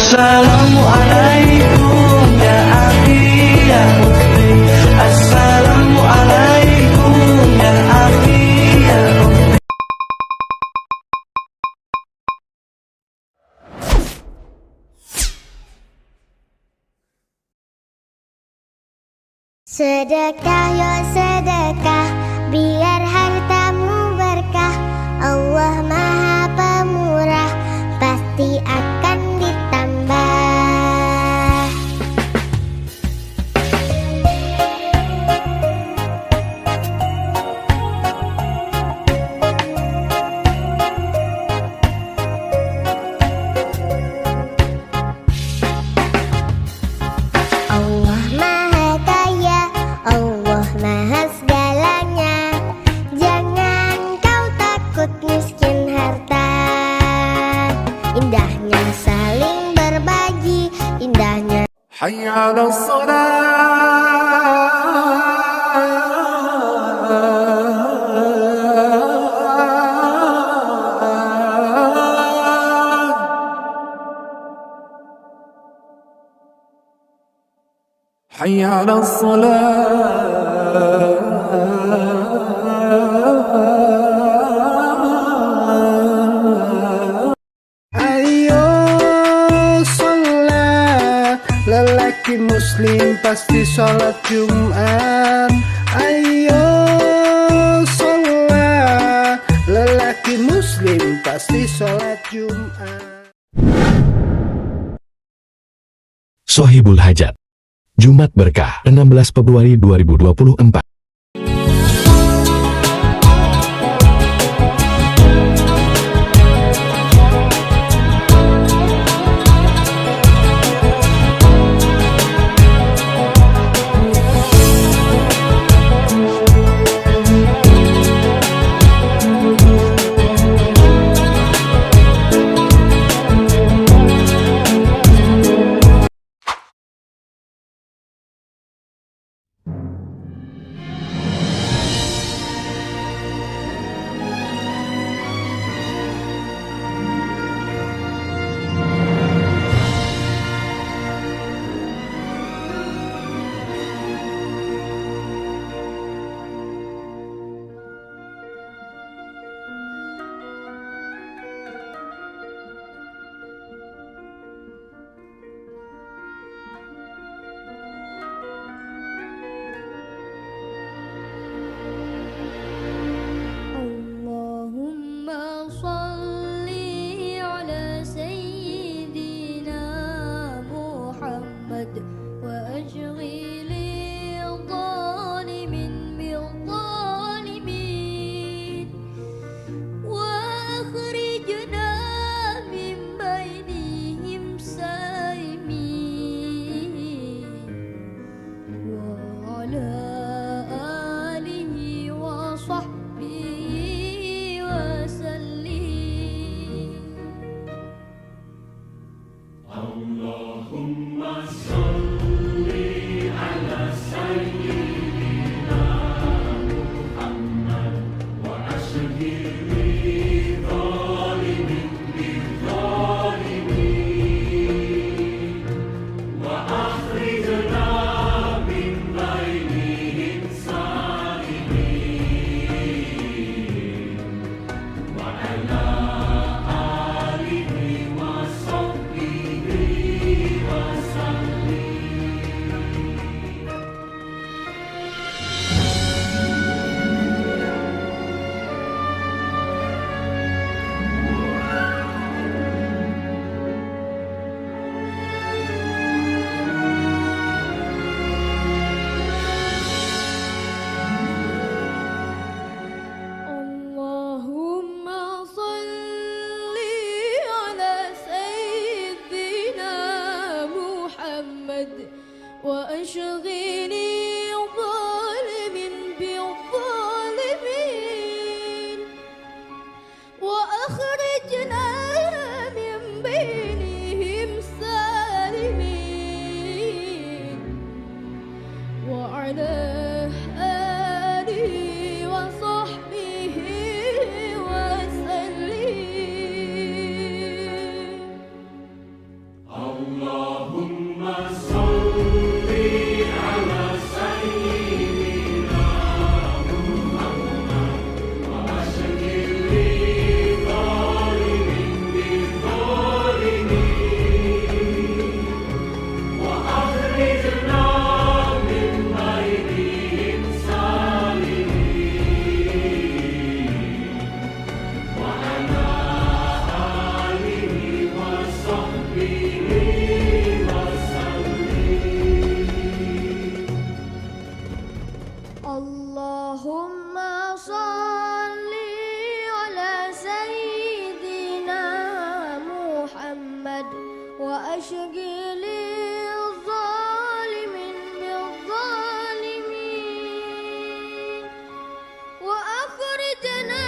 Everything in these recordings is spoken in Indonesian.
Assalamualaikum ya akhi ya ukhti. Assalamualaikum ya akhi ya ukhti. Sedekah yo sedekah, biar hartamu berkah. Allah Maha Pemurah, pasti akan ditambah. Allah Maha Kaya, Allah Maha segalanya. Jangan kau takut miskin harta. Indahnya saling berbagi, indahnya Hayya 'alas salat. Hayya 'alas salat. Ayo sholat, lelaki muslim pasti sholat Jumat. Ayo sholat, lelaki muslim pasti sholat Jumat. Sohibul Hajat, Jumat Berkah, 16 Februari 2024. وأشغل الظالمين بالظالمين وأخرجنا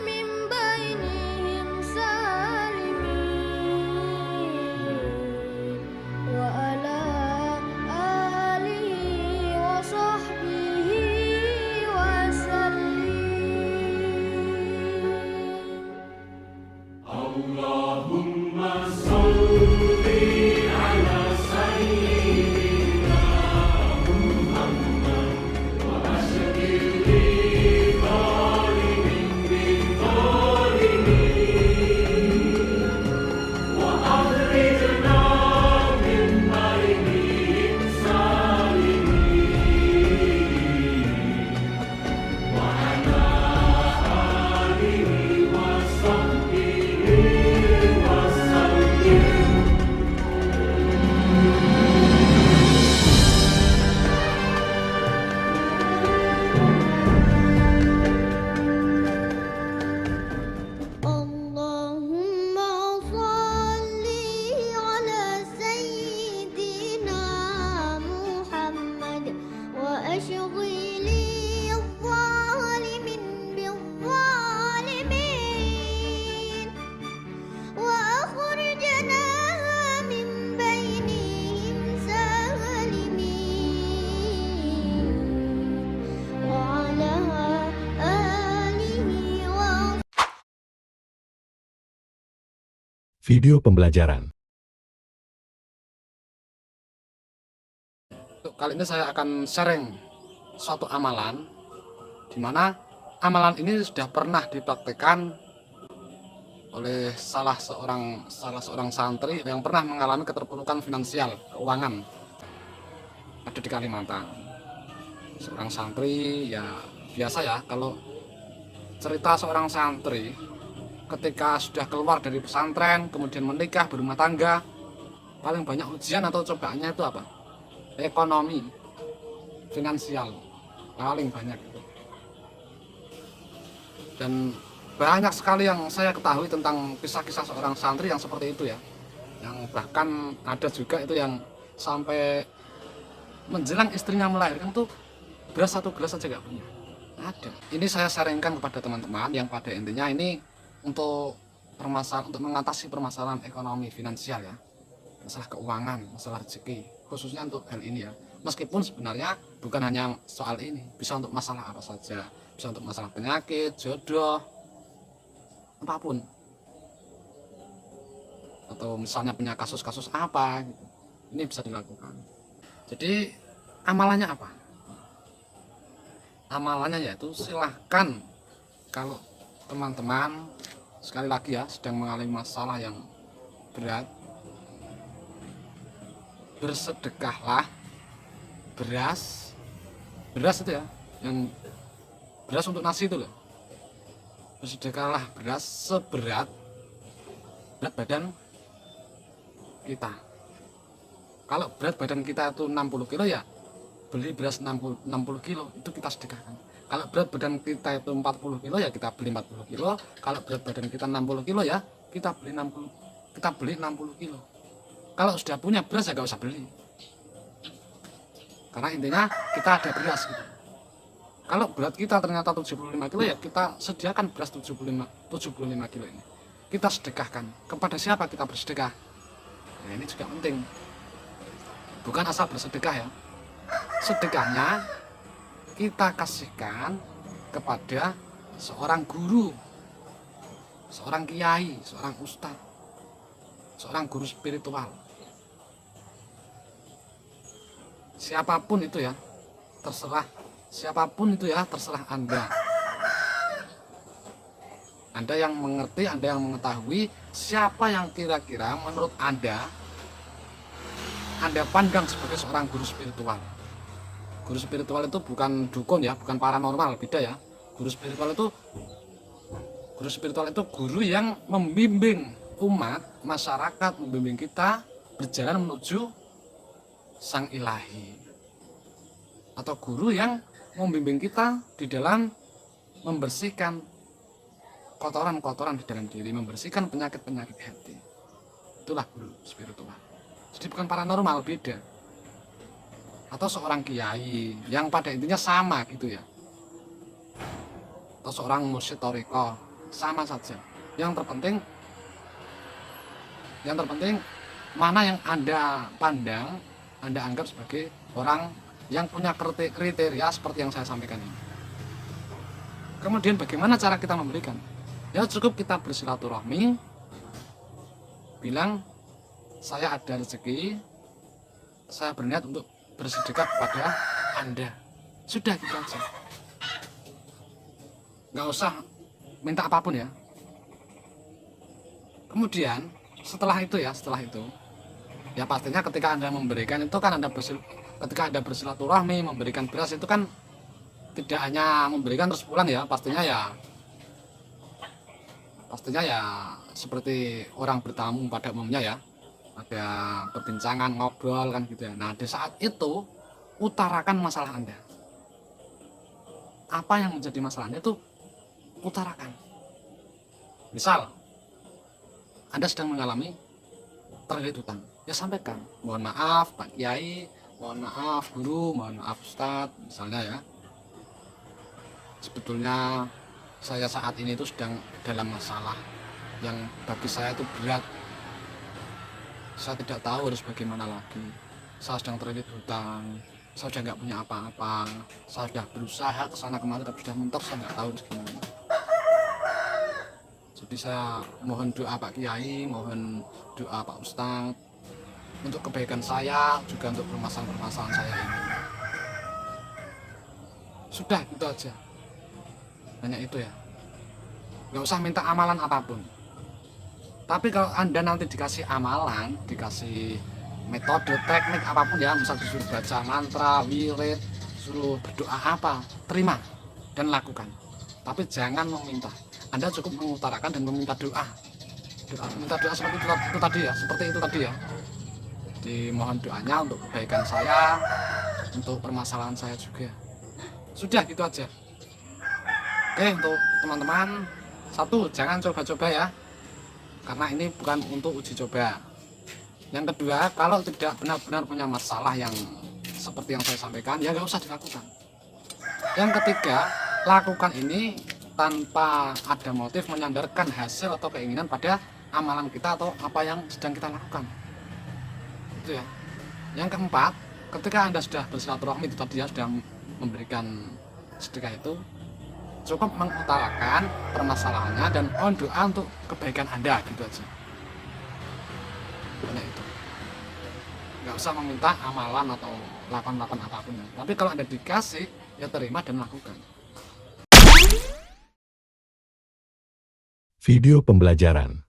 من بينهم سالمين وعلى آله وصحبه وسلم. Allahumma sholli ala sayyidina Muhammad wa ashghili adh-dhalimin bil-dhalimin wa akhrijna min bainihim salimin wa ala alihi wa Video pembelajaran. Kali ini saya akan sharing suatu amalan, di mana amalan ini sudah pernah dipraktekkan oleh salah seorang santri yang pernah mengalami keterpurukan finansial, keuangan, ada di Kalimantan. Seorang santri, ya biasa ya, kalau cerita seorang santri ketika sudah keluar dari pesantren, kemudian menikah, berumah tangga, paling banyak ujian atau cobaannya itu apa? Ekonomi, finansial, paling banyak. Dan banyak sekali yang saya ketahui tentang kisah-kisah seorang santri yang seperti itu ya, yang bahkan ada juga itu yang sampai menjelang istrinya melahirkan tuh beras 1 gelas saja nggak punya. Ada. Ini saya sharingkan kepada teman-teman yang pada intinya ini untuk mengatasi permasalahan ekonomi finansial ya, masalah keuangan, masalah rezeki, khususnya untuk hal ini ya. Meskipun sebenarnya bukan hanya soal ini, bisa untuk masalah apa saja, bisa untuk masalah penyakit, jodoh, apapun, atau misalnya punya kasus-kasus apa gitu. Ini bisa dilakukan. Jadi amalannya apa? Amalannya yaitu silahkan kalau teman-teman sekali lagi ya sedang mengalami masalah yang berat, bersedekahlah beras itu ya, yang beras untuk nasi itu loh. Bersedekahlah beras seberat berat badan kita. Kalau berat badan kita itu 60 kilo ya beli beras 60 kilo itu kita sedekahkan. Kalau berat badan kita itu 40 kilo ya kita beli 40 kilo. Kalau berat badan kita 60 kilo ya kita beli 60 kilo. Kalau sudah punya beras ya nggak usah beli. Karena intinya kita ada beras gitu. Kalau berat kita ternyata 75 kilo ya kita sediakan beras 75 kilo ini. Kita sedekahkan. Kepada siapa kita bersedekah? Nah, ini juga penting. Bukan asal bersedekah ya. Sedekahnya kita kasihkan kepada seorang guru, seorang kiai, seorang ustadz, seorang guru spiritual. Siapapun itu ya, terserah. Siapapun itu ya, terserah Anda. Anda yang mengerti, Anda yang mengetahui siapa yang kira-kira menurut Anda pandang sebagai seorang guru spiritual. Guru spiritual itu bukan dukun ya, bukan paranormal, beda ya. Guru spiritual itu guru yang membimbing umat, masyarakat, membimbing kita berjalan menuju Sang Ilahi. Atau guru yang membimbing kita di dalam membersihkan kotoran-kotoran di dalam diri, membersihkan penyakit-penyakit hati. itulah guru spiritual. Jadi bukan paranormal, beda. Atau seorang kiai yang pada intinya sama gitu ya, atau seorang mursyid thariqah, sama saja. Yang terpenting mana yang Anda pandang, Anda anggap sebagai orang yang punya kriteria seperti yang saya sampaikan ini. Kemudian bagaimana cara kita memberikan? Ya cukup kita bersilaturahmi, bilang saya ada rezeki, saya berniat untuk bersedekah kepada Anda. Sudah gitu aja. Nggak usah minta apapun ya. Kemudian setelah itu ya pastinya ketika Anda memberikan itu kan ketika Anda bersilaturahmi, memberikan beras itu kan tidak hanya memberikan terus pulang ya, pastinya ya seperti orang bertamu pada umumnya ya, ada perbincangan, ngobrol kan gitu ya. Nah di saat itu utarakan masalah Anda, apa yang menjadi masalahnya itu utarakan. Misal Anda sedang mengalami terlilit hutang, ya sampaikan, mohon maaf Pak Kiai, mohon maaf Guru, mohon maaf Ustadz misalnya ya, sebetulnya saya saat ini itu sedang dalam masalah yang bagi saya itu berat. Saya tidak tahu harus bagaimana lagi. Saya sedang terlilit hutang, saya sudah nggak punya apa-apa, saya sudah berusaha kesana kemari tapi sudah mentok, saya nggak tahu harus gimana. Jadi saya mohon doa Pak Kiai, mohon doa Pak Ustadz untuk kebaikan saya, juga untuk permasalahan saya ini. Sudah gitu aja, hanya itu ya, nggak usah minta amalan apapun. Tapi kalau Anda nanti dikasih amalan, dikasih metode, teknik apapun ya, misal disuruh baca mantra, wirid, suruh berdoa apa, terima dan lakukan. Tapi jangan meminta. Anda cukup mengutarakan dan meminta doa. Minta doa seperti itu tadi ya. Dimohon doanya untuk kebaikan saya, untuk permasalahan saya juga. Sudah gitu aja. Oke, untuk teman-teman, satu, jangan coba-coba ya, karena ini bukan untuk uji coba. Yang kedua, kalau tidak benar-benar punya masalah yang seperti yang saya sampaikan, ya nggak usah dilakukan. Yang ketiga, lakukan ini tanpa ada motif menyandarkan hasil atau keinginan pada amalan kita atau apa yang sedang kita lakukan. Itu ya. Yang keempat, ketika Anda sudah bersilaturahmi itu tadi ya, sudah memberikan sedekah itu, cukup mengutarakan permasalahannya dan mohon doa untuk kebaikan Anda, gitu aja. Hanya itu. Nggak usah meminta amalan atau lakukan apapun ya. Tapi kalau Anda dikasih, ya terima dan lakukan. Video pembelajaran.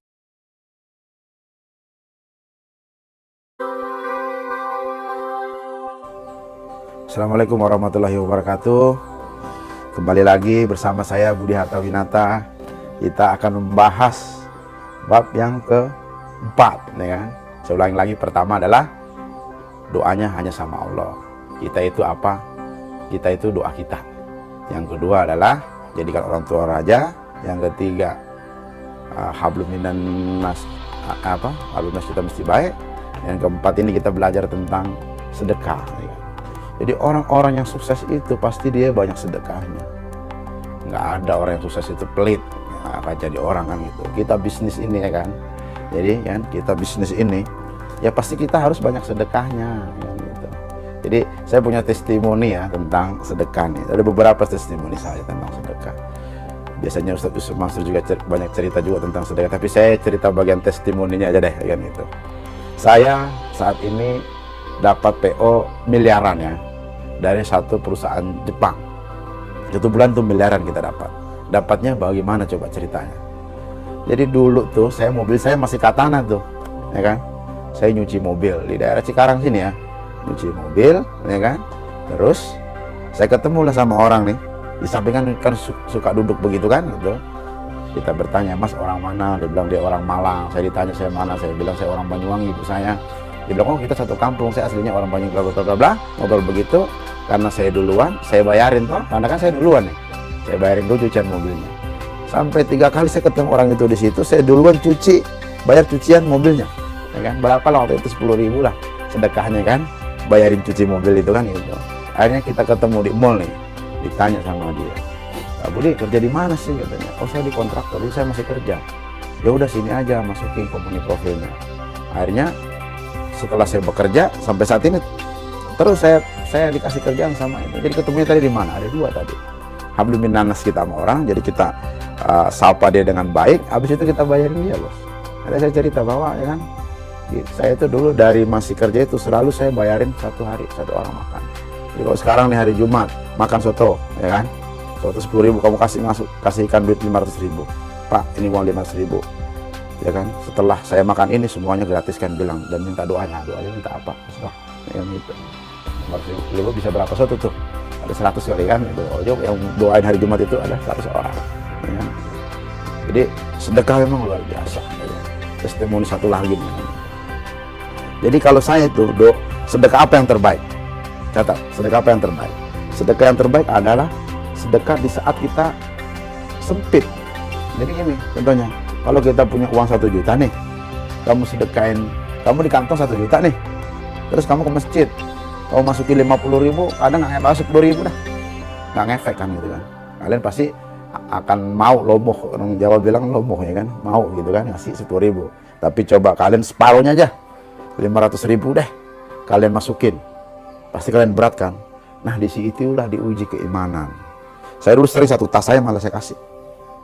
Assalamualaikum warahmatullahi wabarakatuh. Kembali lagi bersama saya Budi Hartawinata. Kita akan membahas bab yang keempat, ya kan? Saya ulangi lagi, pertama adalah doanya hanya sama Allah. Kita itu apa? Kita itu doa kita. Yang kedua adalah jadikan orang tua raja. Yang ketiga, hablum minan nas, hablum nas kita mesti baik. Yang keempat ini kita belajar tentang sedekah, ya kan? Jadi orang-orang yang sukses itu pasti dia banyak sedekahnya. Nggak ada orang yang sukses itu pelit, ya, akan jadi orang kan gitu. Kita bisnis ini ya kan. Jadi kan kita bisnis ini ya pasti kita harus banyak sedekahnya, ya, gitu. Jadi saya punya testimoni ya tentang sedekah nih. Ada beberapa testimoni saya tentang sedekah. Biasanya Ustadz Yusuf Mansur juga banyak cerita juga tentang sedekah, tapi saya cerita bagian testimoninya aja deh, kan gitu. Saya saat ini dapat PO miliaran ya dari satu perusahaan Jepang. 1 bulan tuh miliaran kita dapat. Dapatnya bagaimana coba ceritanya? Jadi dulu tuh mobil saya masih Katana tuh, ya kan? Saya nyuci mobil di daerah Cikarang sini ya, nyuci mobil, ya kan? Terus saya ketemu lah sama orang nih, di samping kan suka duduk begitu kan, gitu. Kita bertanya, Mas orang mana? Dia bilang dia orang Malang. Saya ditanya saya mana? Saya bilang saya orang Banyuwangi, ibu saya. Dia bilang, oh kita satu kampung, saya aslinya orang Banyuwangi, bla bla bla. Ngobrol begitu, karena saya duluan, saya bayarin toh, karena kan saya duluan nih. Saya bayarin dulu cucian mobilnya. Sampai 3 kali saya ketemu orang itu di situ, saya duluan bayar cucian mobilnya. ya kan? Berapa lah waktu itu, 10.000 lah sedekahnya kan, bayarin cuci mobil itu kan gitu. Akhirnya kita ketemu di mall nih, ditanya sama dia, "Pak Budi kerja di mana sih?" katanya. "Oh saya di kontraktor, dulu saya masih kerja." "Ya udah sini aja, masukin company profilnya." Akhirnya setelah saya bekerja sampai saat ini terus saya dikasih kerjaan sama itu. Jadi ketemunya tadi di mana? Ada dua tadi. Hablum minannas kita sama orang, jadi kita sapa dia dengan baik, habis itu kita bayarin dia, bos. Ada saya cerita bahwa ya kan, saya itu dulu dari masih kerja itu selalu saya bayarin satu hari satu orang makan. Jadi kalau sekarang nih hari Jumat makan soto, ya kan, soto 10.000, kamu kasihkan duit 500.000, "Pak ini uang 500.000, ya kan, setelah saya makan ini semuanya gratis," kan bilang, "dan minta doanya." "Doanya minta apa?" "Wah, yang itu 500.000 bisa berapa soto tuh? Ada 100 kali kan itu. Oh, yang doain hari Jumat itu ada 100 orang, ya kan? Jadi sedekah memang luar biasa, ya kan? Testimoni satu lagi nih. Jadi kalau saya itu sedekah apa yang terbaik? Catat, sedekah apa yang terbaik? Sedekah yang terbaik adalah sedekah di saat kita sempit. Jadi gini, contohnya, kalau kita punya uang 1 juta nih, kamu sedekahin, kamu di kantong 1 juta nih, terus kamu ke masjid, kamu masukin 50.000, kadang nggak masuk 10.000 dah, nggak ngefek kan gitu kan. Kalian pasti akan mau lomoh, orang Jawa bilang lomoh ya kan, mau gitu kan, ngasih 10.000. Tapi coba kalian separuhnya aja, 500.000 deh, kalian masukin, pasti kalian berat kan. Nah di situ lah diuji keimanan. Saya dulu sering satu tas saya malah saya kasih,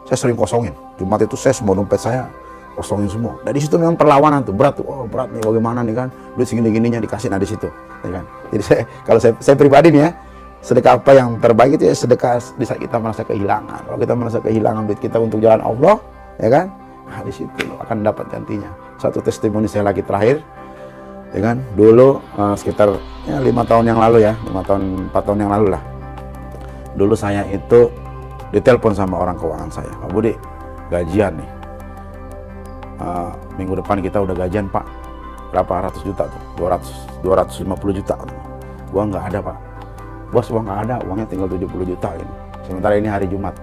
saya sering kosongin. Jumat itu saya semua dompet saya kosongin semua. Dari situ memang perlawanan tuh, berat tuh, oh berat nih bagaimana nih kan, duit segini-gininya dikasih, nah di situ, ya kan. Jadi kalau saya pribadi nih ya, sedekah apa yang terbaik itu ya sedekah di saat kita merasa kehilangan. Kalau kita merasa kehilangan duit kita untuk jalan Allah, ya kan, nah di situ akan dapat gantinya. Satu testimoni saya lagi terakhir, ya kan, dulu sekitar ya 5 tahun yang lalu ya, 4 tahun yang lalu lah. Dulu saya itu ditelepon sama orang keuangan saya, "Pak Budi, gajian nih. Minggu depan kita udah gajian, Pak. Berapa ratus juta tuh? 250 juta. Uang nggak ada, Pak. Bos, uang nggak ada, uangnya tinggal 70 juta ini. Sementara ini hari Jumat.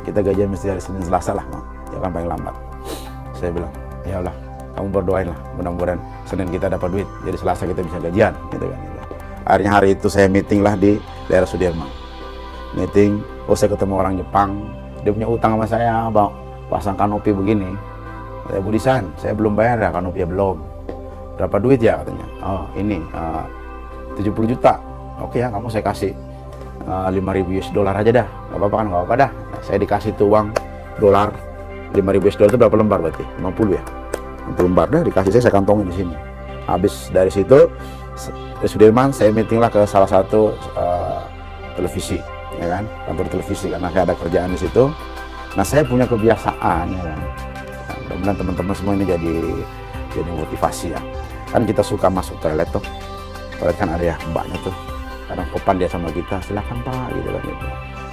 Kita gajian mesti hari Senin Selasa lah, ya kan paling lambat." Saya bilang, "Ya Allah, kamu berdoain lah, mudah-mudahan Senin kita dapat duit, jadi Selasa kita bisa gajian," gitu kan. Gitu. Akhirnya hari itu saya meeting lah di daerah Sudirman. Meeting, saya ketemu orang Jepang, dia punya utang sama saya, Bang, pasang kanopi begini. "Ya Budisan, saya belum bayar ya kanopi, ya belum. Berapa duit ya?" katanya. "Oh ini 70 juta. Oke ya, kamu saya kasih 5.000 US dollar aja dah, nggak apa-apa kan?" "Nggak apa dah." Nah, saya dikasih tuh uang dolar 5.000 US dollar itu berapa lembar berarti? 50 ya? 60 lembar dah dikasih, saya kantongin di sini. Habis dari situ di Sudirman saya meeting lah ke salah satu televisi, ya kan, kantor televisi, karena saya ada kerjaan di situ. Nah saya punya kebiasaan, ya kan. Nah, mudah-mudahan teman-teman semua ini jadi motivasi ya. Kan kita suka masuk toilet tuh, toilet kan ada ya mbaknya tuh, kadang kopan dia sama kita, "Silakan Pak," gitu kan gitu.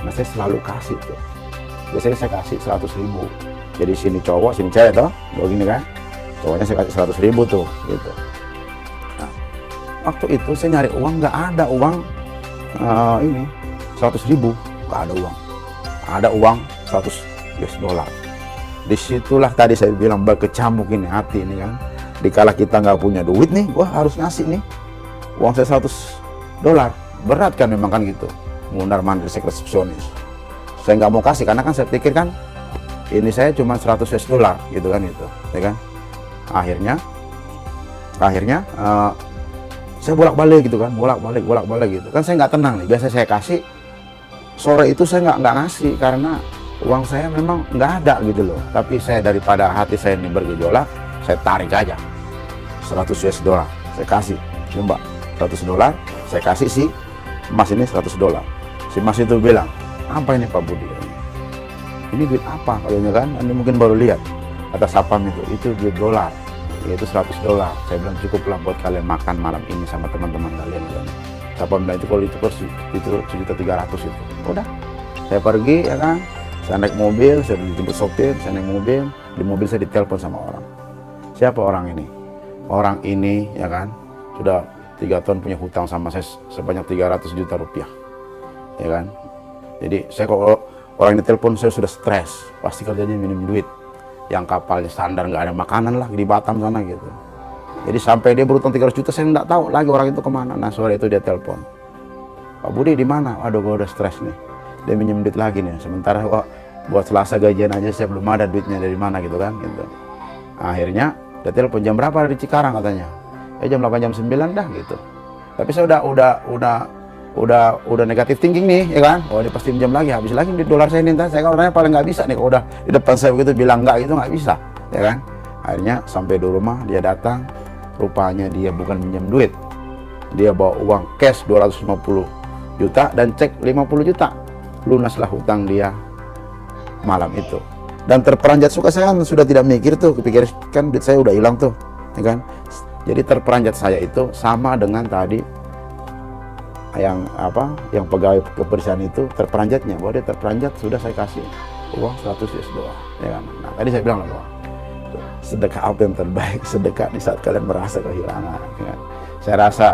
Nah saya selalu kasih tuh, biasanya saya kasih 100.000. Jadi sini cowok, sini cewek toh, begini kan, cowoknya saya kasih 100.000 tuh, gitu. Nah, waktu itu saya nyari uang, nggak ada uang ini 100.000, nggak ada uang. Ada uang 100 US dollar. Disitulah tadi saya bilang berkecamuk ini hati ini kan. Dikala kita nggak punya duit nih, wah harus ngasih nih uang saya 100 dolar. Berat kan memang kan gitu. Mundar mandir saya resepsionis. Saya nggak mau kasih karena kan saya pikir kan ini saya cuma 100 US dollar gitu kan itu, ya kan. Akhirnya saya bolak-balik gitu kan, bolak-balik gitu kan, saya nggak tenang nih. Biasa saya kasih, sore itu saya nggak ngasih karena uang saya memang nggak ada gitu loh. Tapi saya daripada hati saya ini bergejolak, saya tarik aja 100 US dollar, saya kasih, Mbak, 100 dolar, saya kasih si Mas ini 100 dolar. Si Mas itu bilang, "Apa ini Pak Budi? Ini duit apa?" katanya kan, "Anda mungkin baru lihat." Kata sapam itu duit dolar, yaitu 100 dolar. Saya bilang, "Cukuplah buat kalian makan malam ini sama teman-teman kalian." Kan. Sapam bilang, "Itu kalau itu 1.300.000 itu." Udah, saya pergi ya kan, saya naik mobil, saya dijemput sopir, saya naik mobil, di mobil saya ditelepon sama orang. Siapa orang ini? Orang ini ya kan, sudah 3 tahun punya hutang sama saya sebanyak 300 juta rupiah, ya kan. Jadi saya kalau orang ini telepon saya sudah stres, pasti kerjanya minum duit. Yang kapalnya standar nggak ada makanan lah di Batam sana gitu. Jadi sampai dia berutang 300 juta, saya nggak tahu lagi orang itu kemana. Nah sore itu dia telepon, Pak Budi di mana? Aduh, gue udah stres nih. Dia minjem duit lagi nih. Sementara buat Selasa gajian aja saya belum ada duitnya dari mana gitu kan. Gitu. Akhirnya dia telepon, jam berapa di Cikarang katanya? Ya jam 8 jam 9 dah gitu. Tapi saya udah negatif thinking nih, ya kan? Oh dia pasti minjem lagi, habis lagi di dolar saya minta. Saya kan orangnya paling nggak bisa nih, kalau udah di depan saya begitu bilang nggak gitu nggak bisa, ya kan? Akhirnya sampai di rumah dia datang, rupanya dia bukan minjem duit, dia bawa uang cash 250 juta dan cek 50 juta, lunaslah hutang dia malam itu. Dan terperanjat suka saya kan sudah tidak mikir tuh, kepikir kan duit saya udah hilang tuh, ya kan? Jadi terperanjat saya itu sama dengan tadi yang pegawai kebersihan itu terperanjatnya, bahwa dia terperanjat sudah saya kasih uang 100 US dollar, ya kan? Nah tadi saya bilang bahwa sedekah apa yang terbaik? Sedekah di saat kalian merasa kehilangan, ya kan? Saya rasa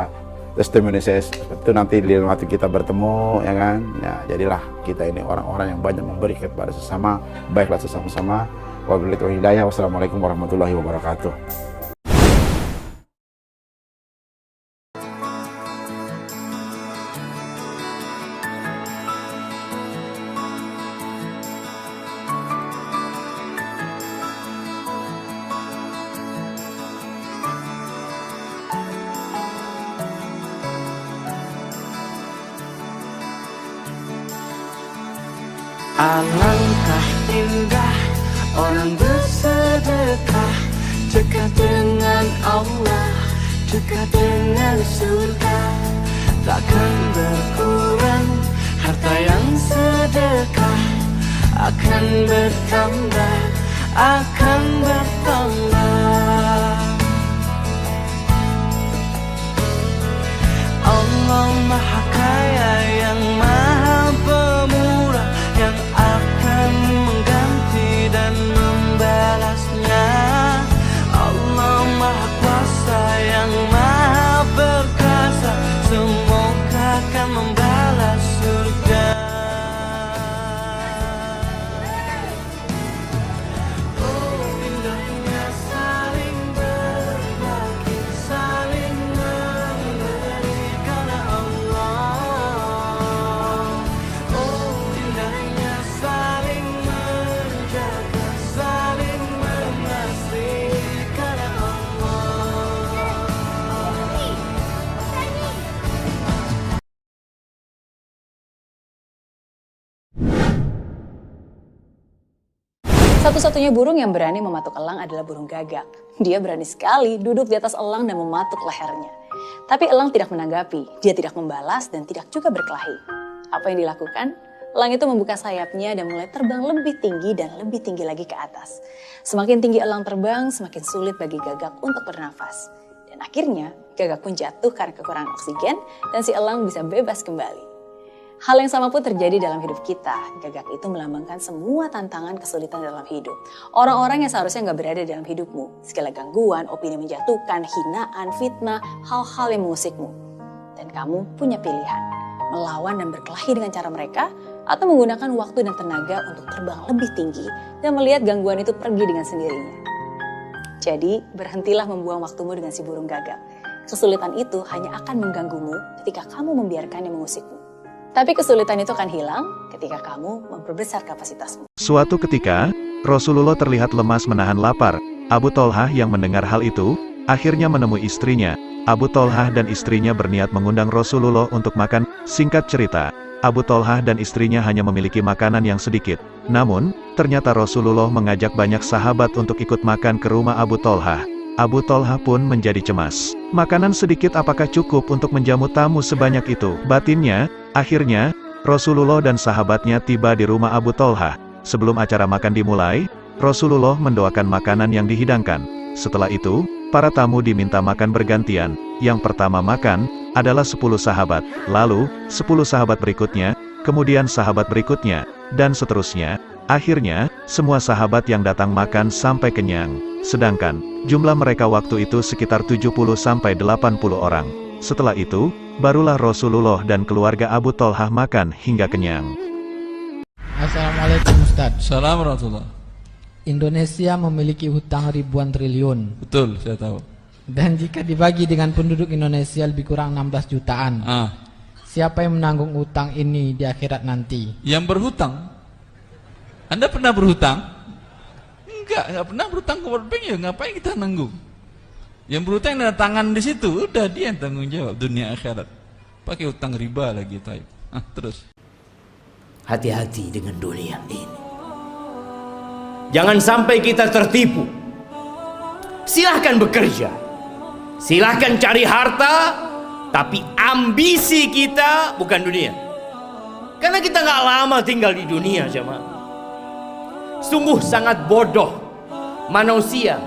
testimoni saya itu nanti di waktu kita bertemu, ya kan? Ya jadilah kita ini orang-orang yang banyak memberi kepada sesama, baiklah sesama-sama. Wabillahi taufiq hidayah. Wassalamualaikum warahmatullahi wabarakatuh. Alangkah indah orang bersedekah, dekat dengan Allah, dekat dengan surga. Takkan berkurang harta yang sedekah, akan bertambah, akan bertambah. Allah Maha Kaya yang Maha Pemurah, yang akan mengganti dan membalasnya. Allah Maha Kuasa yang Maha Perkasa, semoga akan membalas surga. Oh indahnya saling berbagi, saling memberi karena Allah. Oh indahnya saling menjaga, saling mengasihi karena Allah. Satu-satunya burung yang berani mematuk elang adalah burung gagak. Dia berani sekali duduk di atas elang dan mematuk lehernya. Tapi elang tidak menanggapi, dia tidak membalas dan tidak juga berkelahi. Apa yang dilakukan? Elang itu membuka sayapnya dan mulai terbang lebih tinggi dan lebih tinggi lagi ke atas. Semakin tinggi elang terbang, semakin sulit bagi gagak untuk bernafas. Dan akhirnya, gagak pun jatuh karena kekurangan oksigen dan si elang bisa bebas kembali. Hal yang sama pun terjadi dalam hidup kita. Gagak itu melambangkan semua tantangan kesulitan dalam hidup. Orang-orang yang seharusnya nggak berada dalam hidupmu. Segala gangguan, opini menjatuhkan, hinaan, fitnah, hal-hal yang mengusikmu. Dan kamu punya pilihan. Melawan dan berkelahi dengan cara mereka, atau menggunakan waktu dan tenaga untuk terbang lebih tinggi dan melihat gangguan itu pergi dengan sendirinya. Jadi, berhentilah membuang waktumu dengan si burung gagak. Kesulitan itu hanya akan mengganggumu ketika kamu membiarkannya mengusikmu. Tapi kesulitan itu akan hilang ketika kamu memperbesar kapasitasmu. Suatu ketika, Rasulullah terlihat lemas menahan lapar. Abu Tolhah yang mendengar hal itu, akhirnya menemui istrinya. Abu Tolhah dan istrinya berniat mengundang Rasulullah untuk makan. Singkat cerita, Abu Tolhah dan istrinya hanya memiliki makanan yang sedikit. Namun, ternyata Rasulullah mengajak banyak sahabat untuk ikut makan ke rumah Abu Tolhah. Abu Tolhah pun menjadi cemas. Makanan sedikit apakah cukup untuk menjamu tamu sebanyak itu? Batinnya, akhirnya, Rasulullah dan sahabatnya tiba di rumah Abu Tolhah. Sebelum acara makan dimulai, Rasulullah mendoakan makanan yang dihidangkan. Setelah itu, para tamu diminta makan bergantian. Yang pertama makan, adalah 10 sahabat, lalu, 10 sahabat berikutnya, kemudian sahabat berikutnya, dan seterusnya. Akhirnya, semua sahabat yang datang makan sampai kenyang. Sedangkan, jumlah mereka waktu itu sekitar 70-80 orang. Setelah itu, barulah Rasulullah dan keluarga Abu Tolhah makan hingga kenyang. Assalamualaikum Ustaz. Assalamualaikum warahmatullahi. Indonesia memiliki hutang ribuan triliun. Betul, saya tahu. Dan jika dibagi dengan penduduk Indonesia lebih kurang 16 jutaan, siapa yang menanggung utang ini di akhirat nanti? Yang berhutang. Anda pernah berhutang? Enggak pernah berhutang ke World Bank, ya ngapain kita nanggung? Yang berhutang ada tangan di situ, udah dia yang tanggung jawab dunia akhirat. Pakai utang riba lagi, taib. Terus. Hati-hati dengan dunia ini. Jangan sampai kita tertipu. Silahkan bekerja, silahkan cari harta, tapi ambisi kita bukan dunia. Karena kita nggak lama tinggal di dunia, jemaah. Sungguh sangat bodoh manusia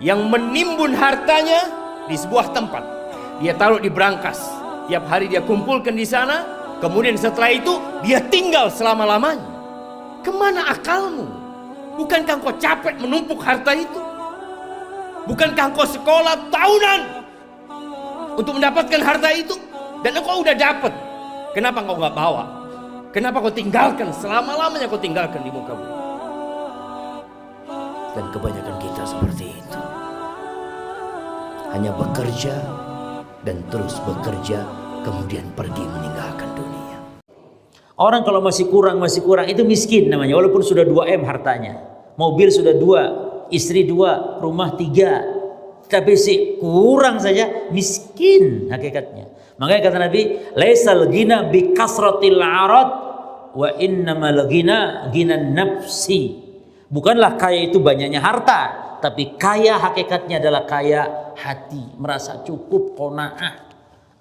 yang menimbun hartanya di sebuah tempat. Dia taruh di brankas, tiap hari dia kumpulkan di sana, kemudian setelah itu dia tinggal selama-lamanya. Kemana akalmu? Bukankah engkau capek menumpuk harta itu? Bukankah engkau sekolah tahunan untuk mendapatkan harta itu? Dan engkau udah dapat, kenapa engkau nggak bawa? Kenapa kau tinggalkan selama-lamanya, kau tinggalkan di muka bumi? Dan kebanyakan kita seperti itu. Hanya bekerja dan terus bekerja, kemudian pergi meninggalkan dunia. Orang kalau masih kurang itu miskin namanya, walaupun sudah 2M hartanya. Mobil sudah 2, istri 2, rumah 3. Tapi sih kurang saja, miskin hakikatnya. Makanya kata Nabi, laisal ghina bi kasratil arad wa innamal ghina ghinan nafsi. Bukanlah kaya itu banyaknya harta, tapi kaya hakikatnya adalah kaya hati, merasa cukup, qanaah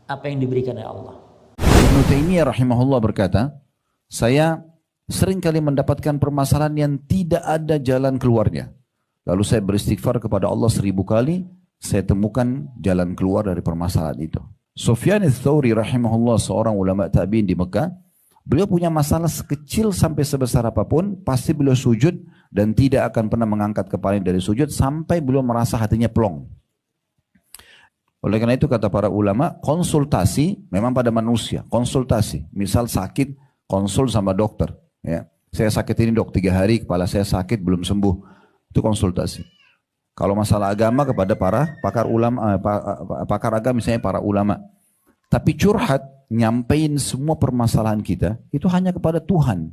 apa yang diberikan oleh Allah. Ibnu Taimiyah rahimahullah berkata, saya sering kali mendapatkan permasalahan yang tidak ada jalan keluarnya. Lalu saya beristighfar kepada Allah 1000 kali, saya temukan jalan keluar dari permasalahan itu. Sufyan ats-Tsauri rahimahullah, seorang ulama tabi'in di Mekah, beliau punya masalah sekecil sampai sebesar apapun, pasti beliau sujud dan tidak akan pernah mengangkat kepalanya dari sujud sampai beliau merasa hatinya plong. Oleh karena itu kata para ulama, konsultasi memang pada manusia, konsultasi. Misal sakit, konsul sama dokter. Ya. Saya sakit ini dok, 3 hari kepala saya sakit belum sembuh. Itu konsultasi. Kalau masalah agama kepada para pakar ulama, pakar agama misalnya para ulama. Tapi curhat, nyampein semua permasalahan kita, itu hanya kepada Tuhan.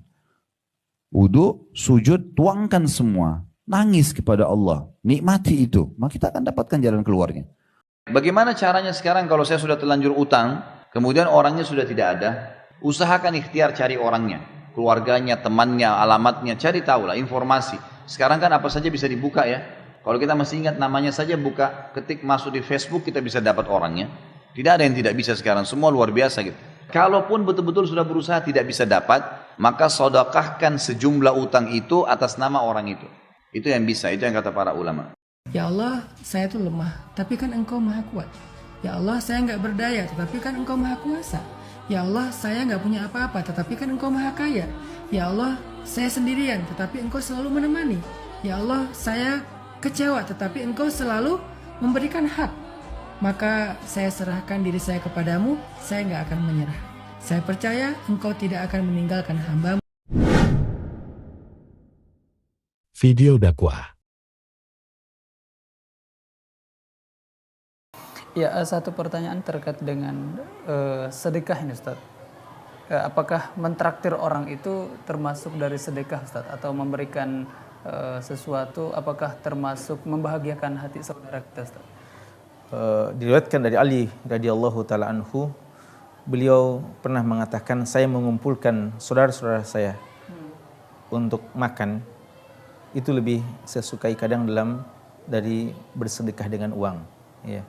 Wudu, sujud, tuangkan semua. Nangis kepada Allah. Nikmati itu. Maka kita akan dapatkan jalan keluarnya. Bagaimana caranya sekarang kalau saya sudah terlanjur utang, kemudian orangnya sudah tidak ada, usahakan ikhtiar cari orangnya, keluarganya, temannya, alamatnya, cari tahulah informasi. Sekarang kan apa saja bisa dibuka ya. Kalau kita masih ingat namanya saja buka, ketik masuk di Facebook kita bisa dapat orangnya. Tidak ada yang tidak bisa sekarang, semua luar biasa gitu. Kalaupun betul-betul sudah berusaha tidak bisa dapat, maka sedekahkan sejumlah utang itu atas nama orang itu. Itu yang bisa, itu yang kata para ulama. Ya Allah, saya itu lemah, tapi kan Engkau maha kuat. Ya Allah, saya nggak berdaya, tetapi kan Engkau maha kuasa. Ya Allah, saya nggak punya apa-apa, tetapi kan Engkau maha kaya. Ya Allah, saya sendirian, tetapi Engkau selalu menemani. Ya Allah, saya kecewa, tetapi Engkau selalu memberikan hak. Maka saya serahkan diri saya kepadamu, saya nggak akan menyerah. Saya percaya Engkau tidak akan meninggalkan hamba-Mu. Video dakwah. Ya, satu pertanyaan terkait dengan sedekah ini Ustaz. Apakah mentraktir orang itu termasuk dari sedekah Ustaz? Atau memberikan sesuatu, apakah termasuk membahagiakan hati saudara kita Ustaz? Diriwayatkan dari Ali radhiyallahu taala anhu, beliau pernah mengatakan, saya mengumpulkan saudara-saudara saya untuk makan, itu lebih saya sukai kadang dalam dari bersedekah dengan uang. Ya.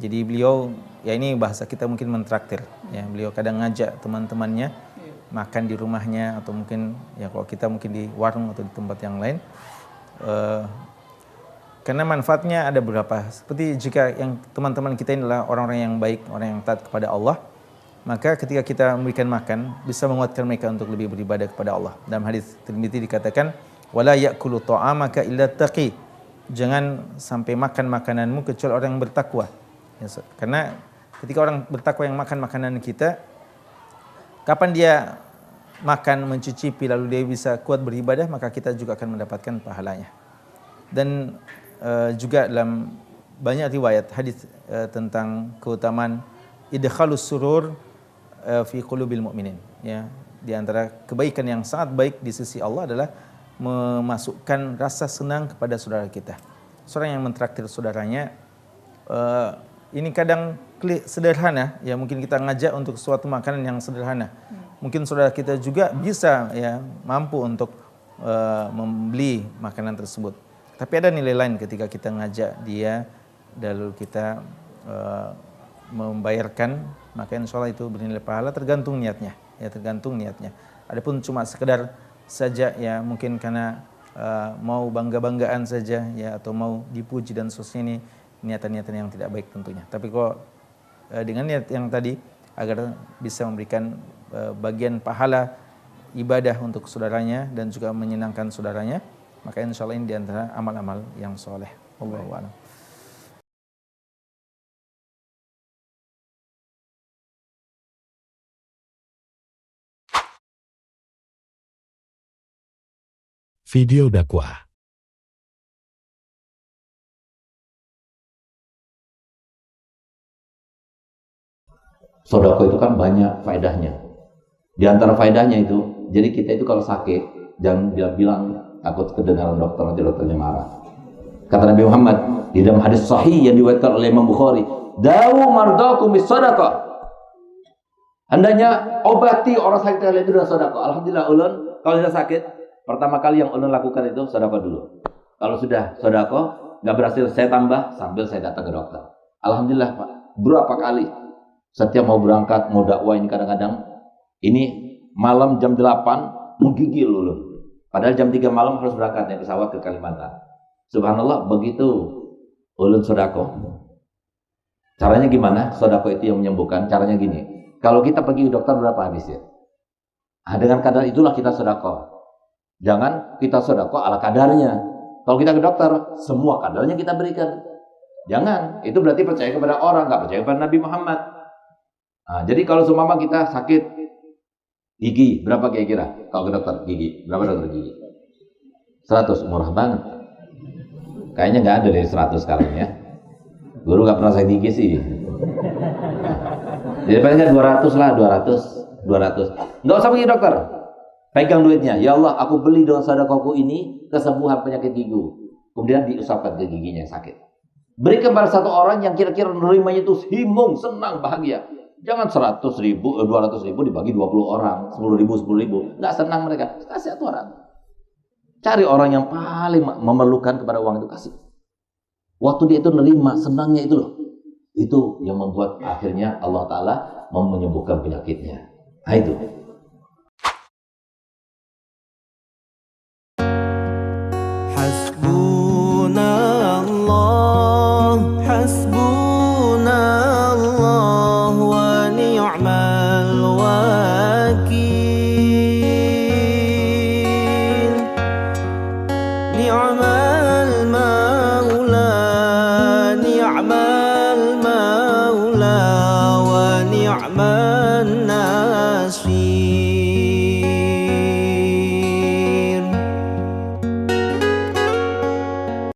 Jadi beliau, ya ini bahasa kita mungkin mentraktir. Ya, beliau kadang ngajak teman-temannya makan di rumahnya, atau mungkin ya kalau kita mungkin di warung atau di tempat yang lain. Karena manfaatnya ada beberapa. Seperti jika yang teman-teman kita ini adalah orang-orang yang baik, orang yang taat kepada Allah, maka ketika kita memberikan makan, bisa menguatkan mereka untuk lebih beribadah kepada Allah. Dalam hadis Tirmidzi dikatakan, wala ya'kulu ta'amaka illa taqi. Jangan sampai makan makananmu kecuali orang yang bertakwa. Ya, karena ketika orang bertakwa yang makan makanan kita, kapan dia makan, mencicipi, lalu dia bisa kuat beribadah, maka kita juga akan mendapatkan pahalanya. Dan juga dalam banyak riwayat hadis tentang keutamaan idkhalus surur fi qulubil mu'minin, ya. Di antara kebaikan yang sangat baik di sisi Allah adalah memasukkan rasa senang kepada saudara kita. Seorang yang mentraktir saudaranya, ini kadang sederhana, ya, mungkin kita ngajak untuk suatu makanan yang sederhana. Mungkin saudara kita juga bisa, ya, mampu untuk membeli makanan tersebut. Tapi ada nilai lain ketika kita ngajak dia, lalu kita membayarkan, maka insya Allah itu bernilai pahala, tergantung niatnya, ya, tergantung niatnya. Adapun cuma sekedar saja, ya, mungkin karena mau bangga-banggaan saja, ya, atau mau dipuji dan seterusnya, ini niatan-niatan yang tidak baik tentunya. Tapi kalau dengan niat yang tadi agar bisa memberikan bagian pahala ibadah untuk saudaranya dan juga menyenangkan saudaranya, maka insya Allah ini diantara amal-amal yang soleh. Allahu a'lam. Video dakwah. Sodako itu kan banyak faedahnya. Di antara faedahnya itu, jadi kita itu kalau sakit, jangan bilang-bilang takut kedengaran dokter, nanti dokternya marah. Kata Nabi Muhammad di dalam hadis sahih yang diriwayatkan oleh Imam Bukhari, "Dawu mardakum bis-shadaqah." Hendaknya obati orang sakit kalian itu dengan sedekah. Alhamdulillah ulun kalau sudah sakit, pertama kali yang ulun lakukan itu sedekah dulu. Kalau sudah sedekah nggak berhasil, saya tambah sambil saya datang ke dokter. Alhamdulillah Pak, berapa kali setiap mau berangkat, mau dakwah ini kadang-kadang ini malam jam 8 menggigil ulun. Padahal jam 3 malam harus berangkat naik pesawat ke Kalimantan. Subhanallah, begitu ulun sedekah. Caranya gimana? Sedekah itu yang menyembuhkan. Caranya gini. Kalau kita pergi ke dokter berapa habisnya? Nah, dengan kadar itulah kita sedekah. Jangan kita sedekah ala kadarnya. Kalau kita ke dokter, semua kadarnya kita berikan. Jangan. Itu berarti percaya kepada orang, nggak percaya kepada Nabi Muhammad. Nah, jadi kalau seumpama kita sakit gigi, berapa kira-kira? Kalau ke dokter gigi, berapa dokter gigi? 100, murah banget. Kayaknya nggak ada dari 100 sekarang ya. Guru nggak pernah sakit gigi sih. Jadi paling 200 lah, 200. Nggak usah pergi dokter. Pegang duitnya. Ya Allah, aku beli dengan sedekahku ini kesembuhan penyakit gigi. Kemudian diusapkan ke giginya yang sakit. Berikan pada satu orang yang kira-kira menerimanya itu himung, senang, bahagia. Jangan 100.000, 200.000 dibagi 20 orang, 10.000. Nggak senang mereka. Kasih satu orang. Cari orang yang paling memerlukan kepada uang itu, kasih. Waktu dia itu nerima, senangnya itu loh. Itu yang membuat akhirnya Allah Ta'ala mau menyembuhkan penyakitnya. Nah itu. Hasbunallah wa ni'mal